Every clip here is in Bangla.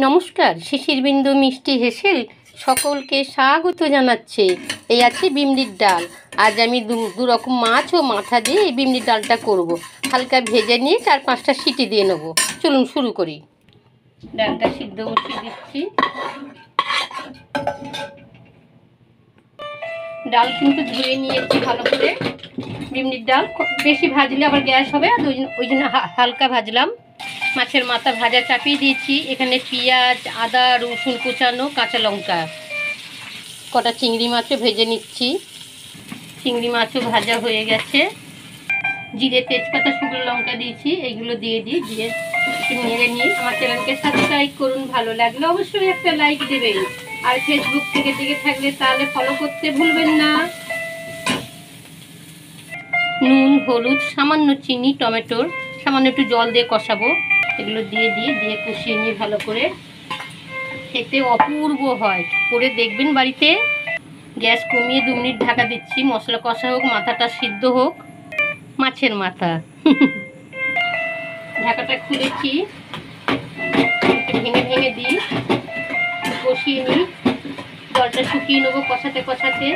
নমস্কার, শিশির বিন্দু মিষ্টি হেসেল সকলকে স্বাগত জানাচ্ছে। এই আছে বিমলির ডাল। আজ আমি দু রকম মাছ ও মাথা দিয়ে এই বিমলির ডালটা করব। হালকা ভেজে নিয়ে 4-5টা সিটি দিয়ে নেব। চলুন শুরু করি। ডালটা সিদ্ধ বসিয়ে দিচ্ছি। ডাল কিন্তু ধুয়ে নিয়েছি ভালো করে। বিমলির ডাল বেশি ভাজলে আবার গ্যাস হবে, আর ওই জন্য হালকা ভাজলাম। মাছের মাথা ভাজা চাপিয়ে দিয়েছি। এখানে পেঁয়াজ, আদা, রসুন কুচানো, কাঁচা লঙ্কা, কটা চিংড়ি মাছও ভেজে নিচ্ছি। চিংড়ি মাছও ভাজা হয়ে গেছে। জিরে, তেজপাতা, শুকনো লঙ্কা দিয়েছি। এইগুলো দিয়ে একটু নেড়ে নিই। আমার চ্যানেলকে সাবস্ক্রাইব করুন, ভালো লাগলে অবশ্যই একটা লাইক দেবেন, আর ফেসবুক থেকে দেখে থাকলে তাহলে ফলো করতে ভুলবেন না। নুন, হলুদ, সামান্য চিনি, টমেটোর সামান্য একটু জল দিয়ে কষাবো। এগুলো দিয়ে কষিয়ে নিয়ে ভালো করে। খেতে অপূর্ব হয়, করে দেখবেন বাড়িতে। গ্যাস কমিয়ে 2 মিনিট ঢাকা দিচ্ছি। মশলা কষা হোক, মাথাটা সিদ্ধ হোক। মাছের মাথা ঢাকাটা খুলেছি। ভেঙে ভেঙে দিই, কষিয়ে নিই। জলটা শুকিয়ে নেবো কষাতে কষাতে।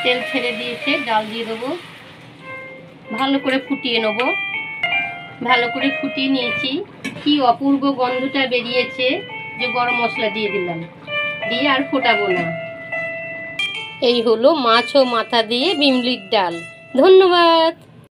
তেল ছেড়ে দিয়েছে, ডাল দিয়ে দেবো। ভালো করে ফুটিয়ে নেবো। ভালো করে ফুটিয়ে নিয়েছি। কি অপূর্ব গন্ধটা বেরিয়েছে, যে গরম মশলা দিয়ে দিলাম। দিয়ে আর ফোটাবো না। এই হলো মাছ ও মাথা দিয়ে বিমলির ডাল। ধন্যবাদ।